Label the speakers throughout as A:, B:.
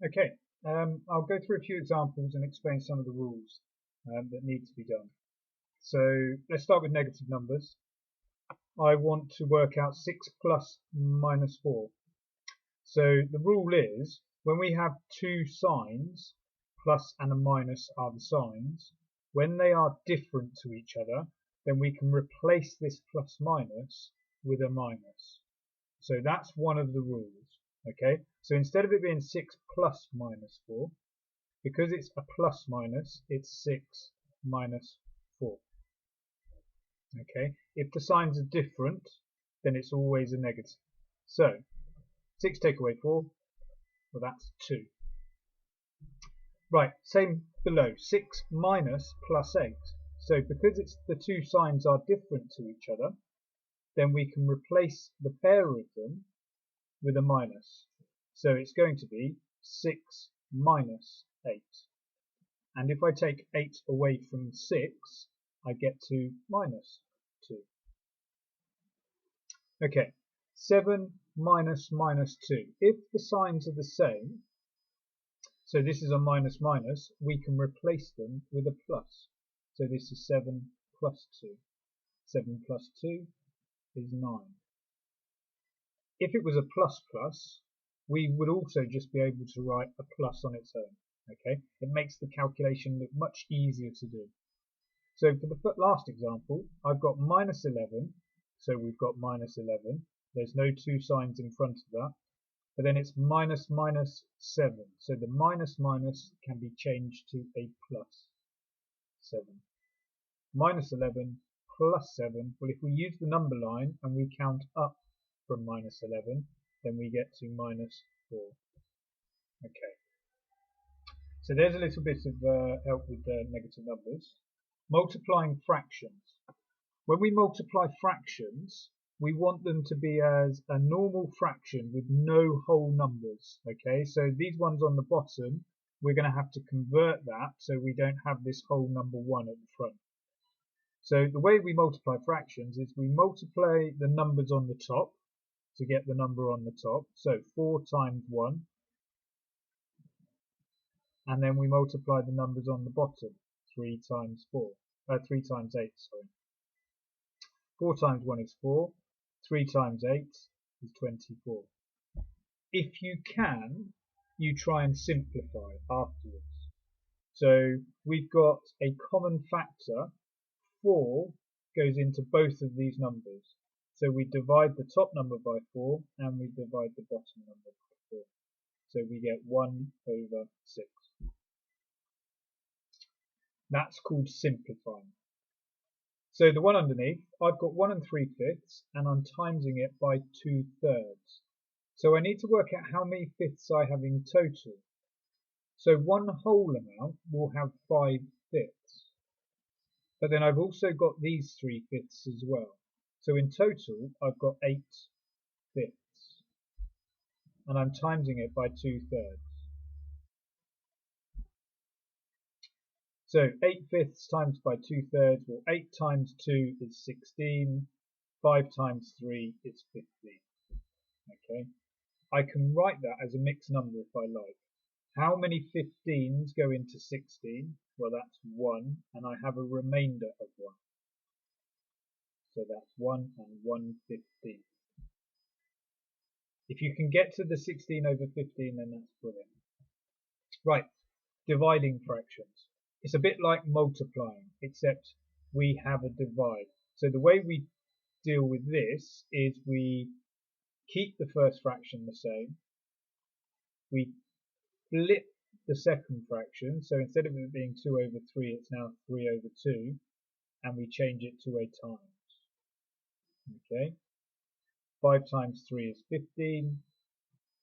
A: Okay, I'll go through a few examples and explain some of the rules that need to be done. So let's start with negative numbers. I want to work out 6 plus minus 4. So the rule is when we have two signs, plus and a minus are the signs, when they are different to each other, then we can replace this plus minus with a minus. So that's one of the rules. Okay, so instead of it being 6 plus minus 4, because it's a plus minus, it's 6 minus 4. Okay, if the signs are different, then it's always a negative. So 6 take away 4, well that's 2. Right, same below, 6 minus plus 8. So because it's the two signs are different to each other, then we can replace the pair of them with a minus. So it's going to be 6 minus 8. And if I take 8 away from 6, I get to minus 2. Okay, 7 minus minus 2. If the signs are the same, so this is a minus minus, we can replace them with a plus. So this is 7 plus 2. 7 plus 2 is 9. If it was a plus plus, we would also just be able to write a plus on its own. Okay, it makes the calculation look much easier to do. So for the last example, I've got minus 11, so we've got minus 11. There's no two signs in front of that, but then it's minus minus 7. So the minus minus can be changed to a plus 7. Minus 11 plus 7. Well, if we use the number line and we count up from minus 11, then we get to minus 4. Okay. So there's a little bit of help with the negative numbers. Multiplying fractions. When we multiply fractions, we want them to be as a normal fraction with no whole numbers. Okay, so these ones on the bottom, we're going to have to convert that so we don't have this whole number 1 at the front. So the way we multiply fractions is we multiply the numbers on the top to get the number on the top. So 4 times 1. And then we multiply the numbers on the bottom. 3 times 3 times 8, sorry. 4 times 1 is 4. 3 times 8 is 24. If you can, you try and simplify afterwards. So we've got a common factor. 4 goes into both of these numbers. So we divide the top number by 4 and we divide the bottom number by 4. So we get 1 over 6. That's called simplifying. So the one underneath, I've got 1 3/5 and I'm timesing it by 2/3. So I need to work out how many fifths I have in total. So one whole amount will have 5 fifths. But then I've also got these 3 fifths as well. So in total, I've got 8 fifths. And I'm timesing it by 2/3. So 8 fifths times by 2/3, well 8 times 2 is 16, 5 times 3 is 15. Okay, I can write that as a mixed number if I like. How many 15s go into 16? Well, that's 1, and I have a remainder of 1. So that's 1 and 1/15. If you can get to the 16 over 15, then that's brilliant. Right, dividing fractions. It's a bit like multiplying, except we have a divide. So the way we deal with this is we keep the first fraction the same. We flip the second fraction. So instead of it being 2 over 3, it's now 3 over 2. And we change it to a times. Okay. 5 times 3 is 15.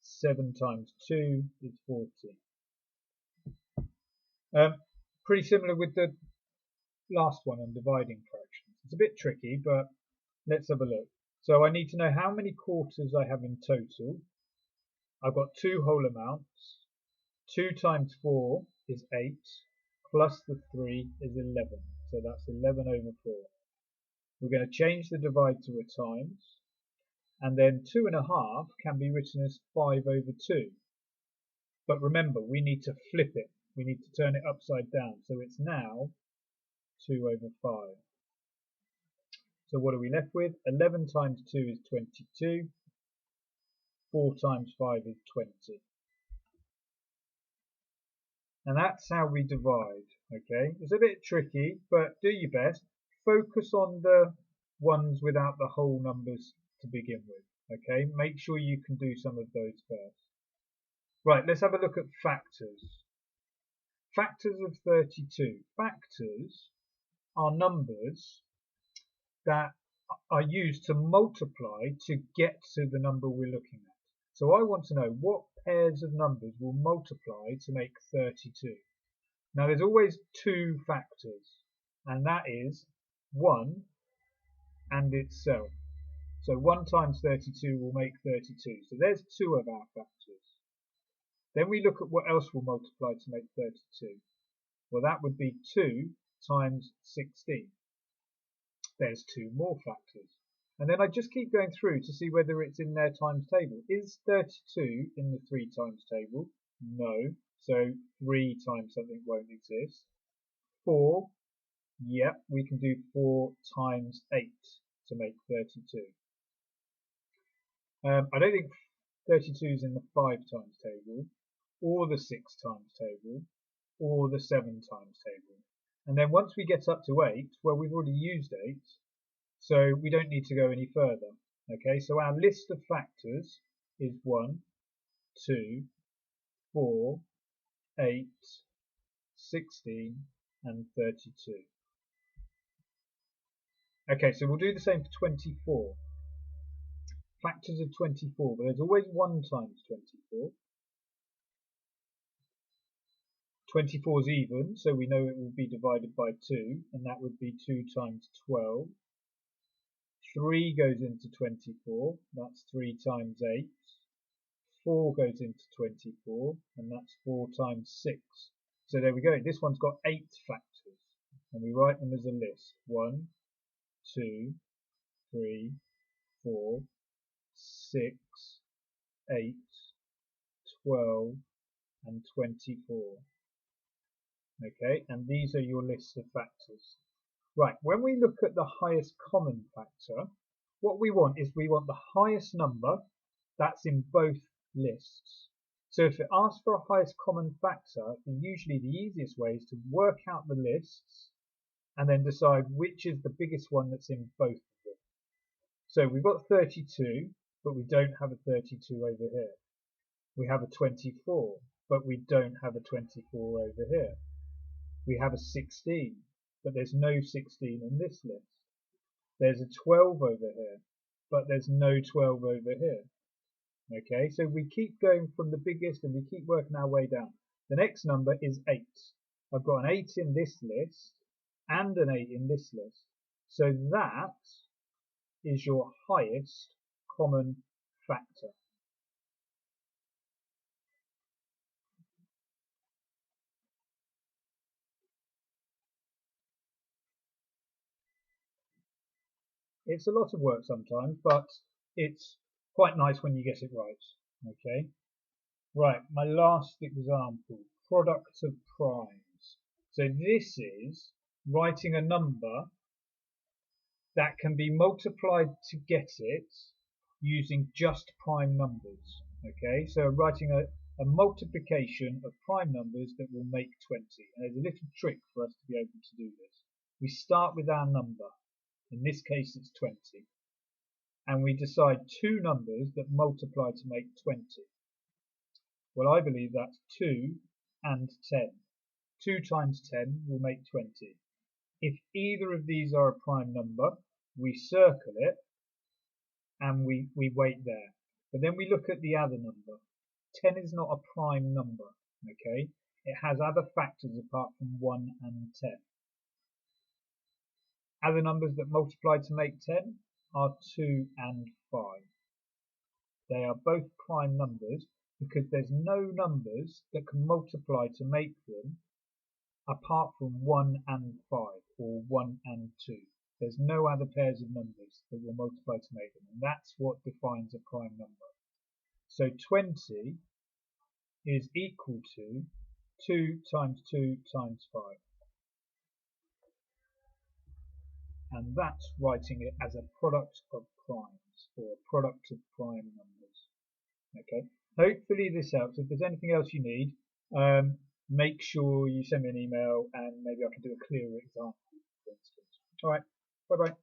A: 7 times 2 is 40. Pretty similar with the last one on dividing fractions. It's a bit tricky, but let's have a look. So I need to know how many quarters I have in total. I've got 2 whole amounts. 2 times 4 is 8, plus the 3 is 11. So that's 11 over 4. We're going to change the divide to a times. And then 2 1/2 can be written as 5 over 2. But remember, we need to flip it. We need to turn it upside down. So it's now 2 over 5. So what are we left with? 11 times 2 is 22. 4 times 5 is 20. And that's how we divide. Okay, it's a bit tricky, but do your best. Focus on the ones without the whole numbers to begin with. Okay, make sure you can do some of those first. Right, let's have a look at factors. Factors of 32. Factors are numbers that are used to multiply to get to the number we're looking at. So I want to know what pairs of numbers will multiply to make 32. Now there's always two factors, and that is 1 and itself. So 1 times 32 will make 32. So there's 2 of our factors. Then we look at what else will multiply to make 32. Well, that would be 2 times 16. There's 2 more factors. And then I just keep going through to see whether it's in their times table. Is 32 in the 3 times table? No. So 3 times something won't exist. 4, yep, we can do 4 times 8 to make 32. I don't think 32 is in the 5 times table, or the 6 times table, or the 7 times table. And then once we get up to 8, well, we've already used 8, so we don't need to go any further. Okay, so our list of factors is 1, 2, 4, 8, 16, and 32. Okay, so we'll do the same for 24. Factors of 24, but there's always 1 times 24. 24 is even, so we know it will be divided by 2, and that would be 2 times 12. 3 goes into 24, that's 3 times 8. 4 goes into 24, and that's 4 times 6. So there we go, this one's got 8 factors, and we write them as a list. 1, 2, 3, 4, 6, 8, 12, and 24. Okay, and these are your lists of factors. Right, when we look at the highest common factor, what we want is we want the highest number that's in both lists. So if it asks for a highest common factor, then usually the easiest way is to work out the lists and then decide which is the biggest one that's in both of them. So we've got 32, but we don't have a 32 over here. We have a 24, but we don't have a 24 over here. We have a 16, but there's no 16 in this list. There's a 12 over here, but there's no 12 over here. Okay, so we keep going from the biggest and we keep working our way down. The next number is 8. I've got an 8 in this list and an 8 in this list. So that is your highest common factor. It's a lot of work sometimes, but it's quite nice when you get it right. Okay. Right, my last example, product of primes. So this is writing a number that can be multiplied to get it using just prime numbers. Okay, so writing a multiplication of prime numbers that will make 20. And there's a little trick for us to be able to do this. We start with our number. In this case it's 20. And we decide two numbers that multiply to make 20. Well, I believe that's 2 and 10. 2 times 10 will make 20. If either of these are a prime number, we circle it and we wait there. But then we look at the other number. 10 is not a prime number, okay? It has other factors apart from 1 and 10. Other numbers that multiply to make 10 are 2 and 5. They are both prime numbers because there's no numbers that can multiply to make them apart from 1 and 5 or 1 and 2. There's no other pairs of numbers that will multiply to make them, and that's what defines a prime number. So 20 is equal to 2 times 2 times 5. And that's writing it as a product of primes, or a product of prime numbers. Okay, hopefully this helps. If there's anything else you need, make sure you send me an email and maybe I can do a clearer example, for instance. Alright, bye bye.